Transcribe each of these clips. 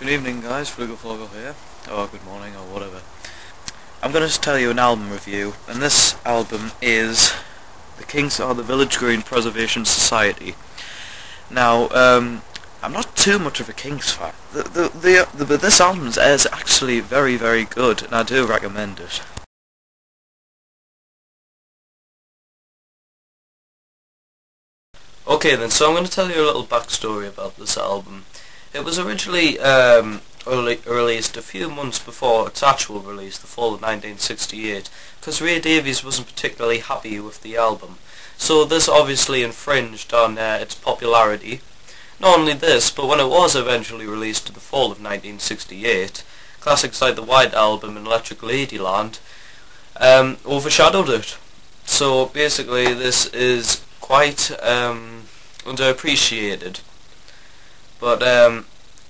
Good evening guys, Flugoflogo here, or good morning or whatever. I'm going to tell you an album review, and this album is the Kinks are the Village Green Preservation Society. Now, I'm not too much of a Kinks fan, but this album is actually very, very good, and I do recommend it. Okay then, so I'm going to tell you a little backstory about this album. It was originally released a few months before its actual release, the fall of 1968, because Ray Davies wasn't particularly happy with the album. So this obviously infringed on its popularity. Not only this, but when it was eventually released in the fall of 1968, classics like the White Album and Electric Ladyland overshadowed it. So basically this is quite underappreciated. But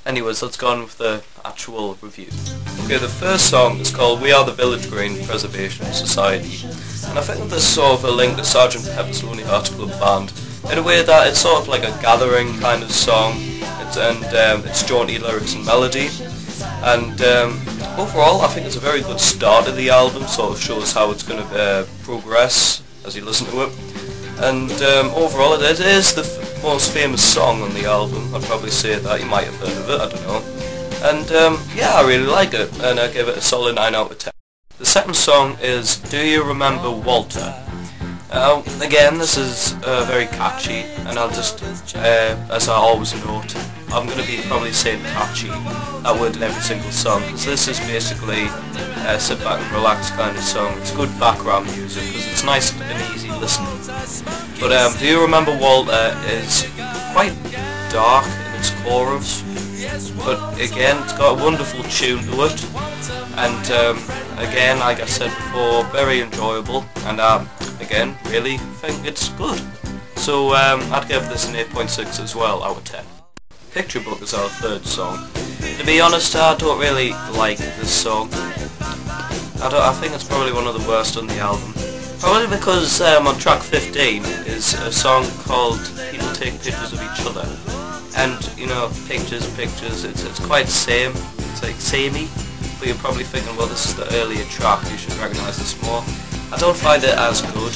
anyways, let's go on with the actual review. Okay, the first song is called We Are the Village Green Preservation Society, and I think that this is sort of a link to Sgt. Pepper's Lonely Hearts Club Band, in a way that it's sort of like a gathering kind of song, it's jaunty lyrics and melody, and overall I think it's a very good start of the album, sort of shows how it's going to progress as you listen to it. And overall it is the most famous song on the album. I'd probably say that, you might have heard of it, I don't know. And yeah, I really like it, and I give it a solid 9 out of 10. The second song is Do You Remember Walter? Again, this is very catchy, and I'll just, as I always note, I'm going to be probably saying catchy, that word in every single song, because this is basically a sit back and relax kind of song. It's good background music, because it's nice and easy listening. But Do You Remember Walter is quite dark in its chorus, but again, it's got a wonderful tune to it, and again, like I said before, very enjoyable, and again, really think it's good. So I'd give this an 8.6 as well out of 10. Picture Book is our third song. To be honest, I don't really like this song. I think it's probably one of the worst on the album. Probably because on track 15 is a song called People Take Pictures of Each Other. And, you know, pictures, it's quite same, it's like samey. But you're probably thinking, well, this is the earlier track, you should recognise this more. I don't find it as good.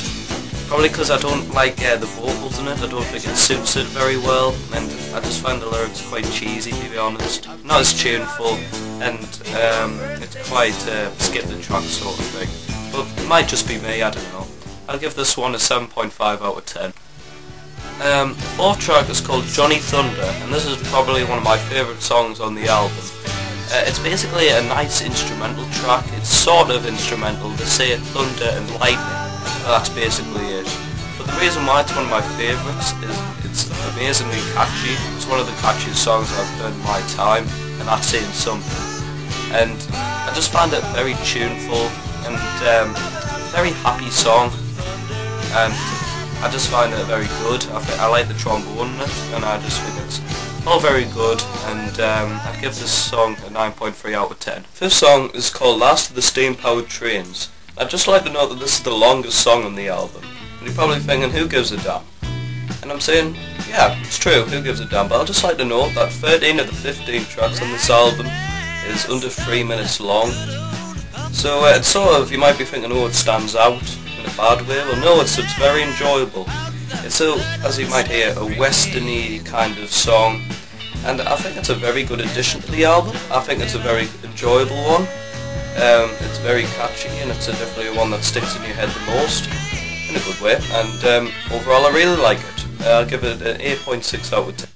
Probably because I don't like the vocals in it. I don't think it suits it very well, and I just find the lyrics quite cheesy, to be honest. Not as tuneful, and it's quite skip the track sort of thing. But it might just be me, I don't know. I'll give this one a 7.5 out of 10. The fourth track is called Johnny Thunder, and this is probably one of my favourite songs on the album. It's basically a nice instrumental track. It's sort of instrumental, to say thunder and lightning. That's basically it. But the reason why it's one of my favourites is it's amazingly catchy. It's one of the catchiest songs I've heard in my time, and that's saying something. And I just find it very tuneful and very happy song, and I just find it very good. I like the trombone in it, and I just think it's all very good, and I'd give this song a 9.3 out of 10. Fifth song is called Last of the Steam Powered Trains. I'd just like to note that this is the longest song on the album, and you're probably thinking, who gives a damn? And I'm saying, yeah, it's true, who gives a damn, but I'd just like to note that 13 of the 15 tracks on this album is under 3 minutes long. So it's sort of, you might be thinking, oh, it stands out in a bad way. Well no, it's very enjoyable. It's as you might hear, a western-y kind of song, and I think it's a very good addition to the album. I think it's a very enjoyable one. It's very catchy, and it's definitely one that sticks in your head the most, in a good way, and overall I really like it. I'll give it an 8.6 out of 10.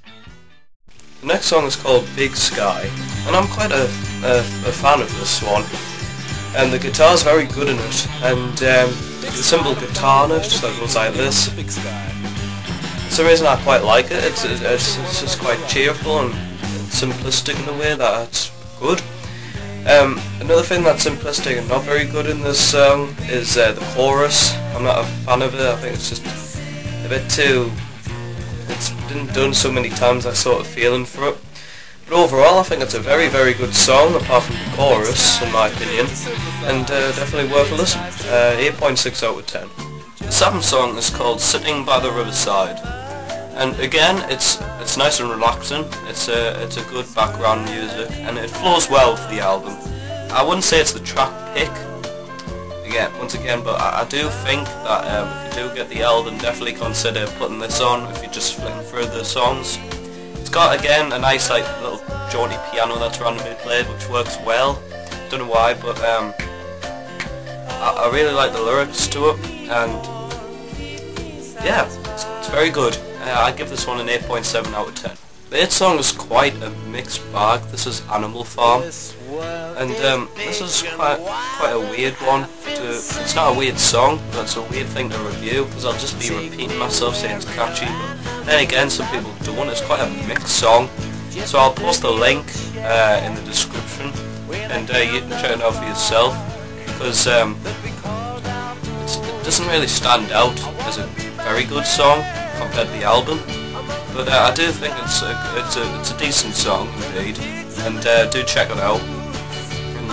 The next song is called Big Sky, and I'm quite a fan of this one, and the guitar's very good in it, and the simple guitar note that goes like this. For some reason I quite like it. It's just quite cheerful and simplistic in a way that's good. Another thing that's simplistic and not very good in this song is the chorus. I'm not a fan of it. I think it's just a bit too... It's been done so many times, I sort of feeling for it. But overall I think it's a very, very good song, apart from the chorus, in my opinion, and definitely worth a listen. 8.6 out of 10. The seventh song is called Sitting by the Riverside. And again, it's nice and relaxing. It's a good background music, and it flows well for the album. I wouldn't say it's the track pick, once again, but I do think that if you do get the album, definitely consider putting this on if you're just flicking through the songs. It's got, again, a nice like little jaunty piano that's randomly played, which works well. Don't know why, but I really like the lyrics to it, and yeah, it's very good. I'd give this one an 8.7 out of 10. The 8th song is quite a mixed bag. This is Animal Farm, and this is quite a weird one. It's not a weird song, but it's a weird thing to review, because I'll just be repeating myself saying it's catchy, but then again some people don't. It's quite a mixed song, so I'll post the link in the description, and you can check it out for yourself, because it doesn't really stand out as a very good song compared to the album, but I do think it's a decent song indeed, and do check it out. And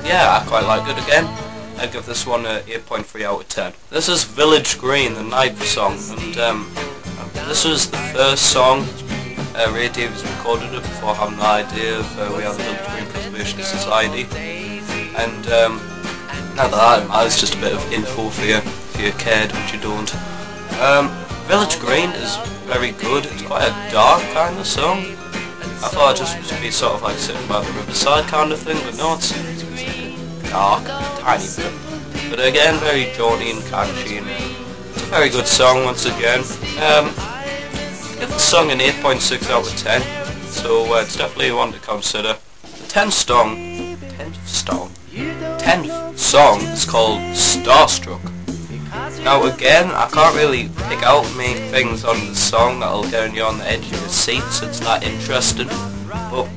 yeah, I quite like it. Again, I'd give this one a 8.3 out of 10. This is Village Green, the Night song, and this was the first song Ray Davies recorded it before having the idea of We Are the Village Green Preservation Society. And now that that's just a bit of info for you if you cared, which you don't. Village Green is very good. It's quite a dark kind of song. I thought it just would be sort of like sitting by the riverside kind of thing, but no, it's dark, tiny bit. But again, very jaunty and catchy, and it's a very good song once again. Give the song an 8.6 out of 10, so it's definitely one to consider. The 10th song is called Starstruck. Now again, I can't really pick out many things on the song that'll get you on the edge of your seats. It's not interesting, but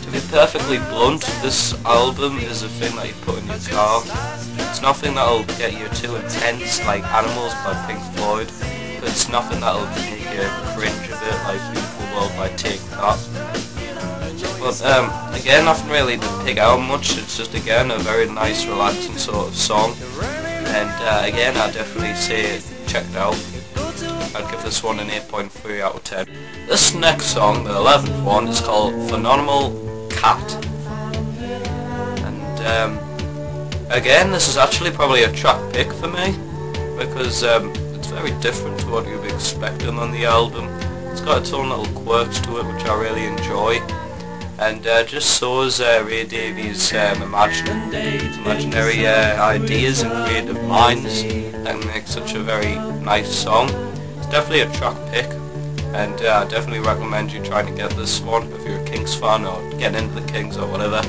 to be perfectly blunt, this album is a thing that you put in your car. It's nothing that'll get you too intense like Animals by Pink Floyd, but it's nothing that'll make you cringe a bit like Beautiful World by Take That. But again, nothing really to pick out much. It's just again a very nice relaxing sort of song. And again, I'd definitely say check it out. I'd give this one an 8.3 out of 10. This next song, the 11th one, is called Phenomenal Cat. And again, this is actually probably a track pick for me, because it's very different to what you'd be expecting on the album. It's got its own little quirks to it, which I really enjoy. And just shows Ray Davies' imaginary ideas and creative minds that make such a very nice song. It's definitely a track pick, and I definitely recommend you trying to get this one if you're a Kinks fan or getting into the Kinks or whatever.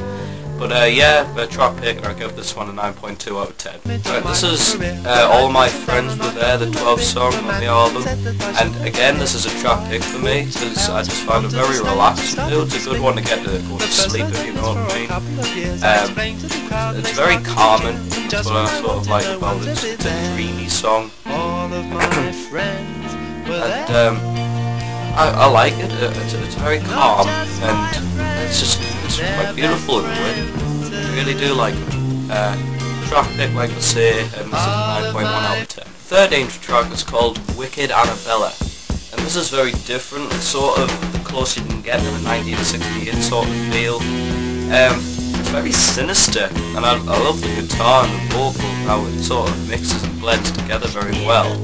But yeah, a track pick, and I'll give this one a 9.2 out of 10. Right, this is All My Friends Were There, the 12th song on the album, and again, this is a track pick for me, because I just find it very relaxing. It's a good one to get to go to sleep, if you know what I mean. It's very calming, that's what I sort of like about it. It's a dreamy song, and I like it. It's very calm, and it's quite beautiful in a way. I really do like it. Track pick, like I say, and this is 9.1 out of 10. 13th track is called Wicked Arabella, and this is very different. It's sort of the closest you can get to a 1968 sort of feel. It's very sinister, and I love the guitar and the vocal, how it sort of mixes and blends together very well.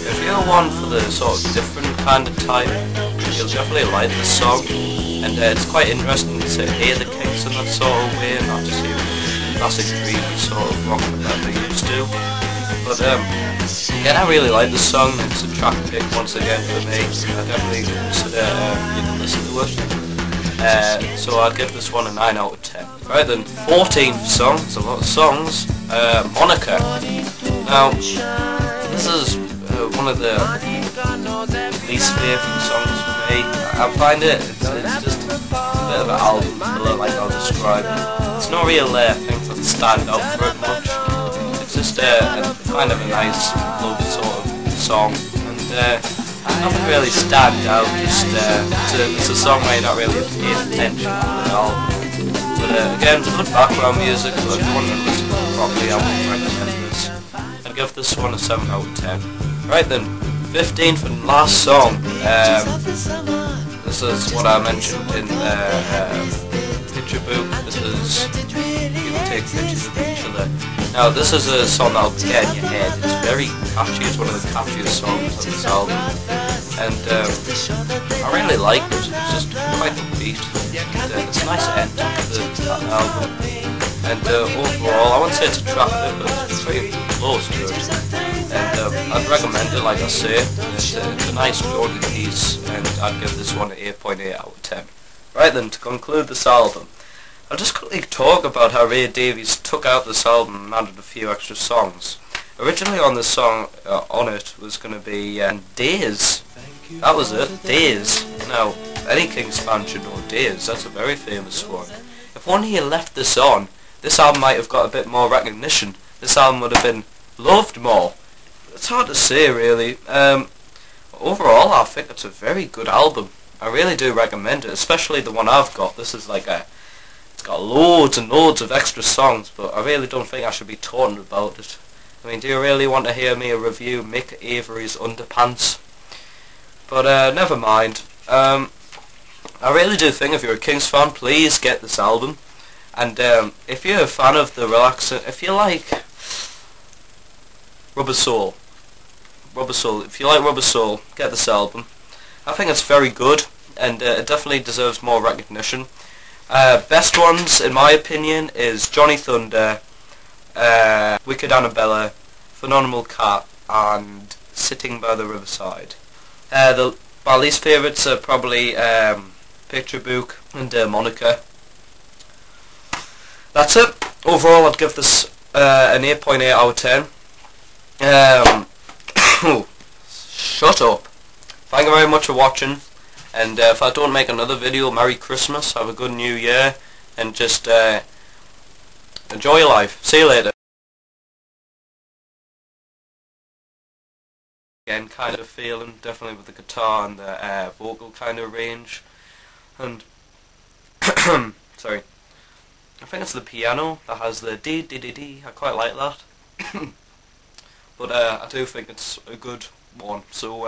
If you're one for the sort of different kind of type, you'll definitely like this song, and it's quite interesting to hear the Kinks in that sort of way, and not just hear classic dreamy sort of rock that they used to. But again, I really like this song. It's a track pick once again for me. I definitely consider you can listen to it. So I'd give this one a 9 out of 10. Right then, 14th song, it's a lot of songs, Monica. Now, this is one of the least favourite songs for me. I find it's just a bit of an album filler, like I'll describe it. It's not real things that stand out for it much. It's just kind of a nice love sort of song, and nothing really stands out. Just it's a song where you're not really paying attention to the album. But again, it's good background music, but if you want to listen to it properly, I would recommend this. I'd give this one a 7 out of 10. Right then, 15th and last song. This is what I mentioned in the picture book. This is you take pictures of each other. Now this is a song that'll get in your head. It's very catchy. It's one of the catchiest songs on this album, and I really like it. It's just quite upbeat. And, it's a nice end to that album. And overall, I wouldn't say it's attractive, but it's very close to it. And I'd recommend it, like I say. It's a nice melody piece, and I'd give this one an 8.8 out of 10. Right then, to conclude this album, I'll just quickly talk about how Ray Davies took out this album and added a few extra songs. Originally on this song, on it, was going to be Days. That was it, Days. Now, any Kinks fan should know Days. That's a very famous one. If only he left this on, this album might have got a bit more recognition. This album would have been loved more. It's hard to say, really. Overall, I think it's a very good album. I really do recommend it, especially the one I've got. This is like it's got loads and loads of extra songs, but I really don't think I should be talking about it. I mean, do you really want to hear me review Mick Avery's Underpants? But never mind. I really do think if you're a Kinks fan, please get this album. And if you're a fan of the relaxing, if you like Rubber Soul, if you like Rubber Soul, get this album. I think it's very good, and it definitely deserves more recognition. Best ones, in my opinion, is Johnny Thunder, Wicked Arabella, Phenomenal Cat, and Sitting by the Riverside. My least favourites are probably Picture Book and Monica. That's it. Overall, I'd give this an 8.8 out of 10. Shut up. Thank you very much for watching, and if I don't make another video, Merry Christmas, have a good New Year, and just enjoy your life. See you later. Again, kind of feeling, definitely with the guitar and the vocal kind of range, and sorry, I think it's the piano that has the dee dee dee dee. I quite like that. But I do think it's a good one. So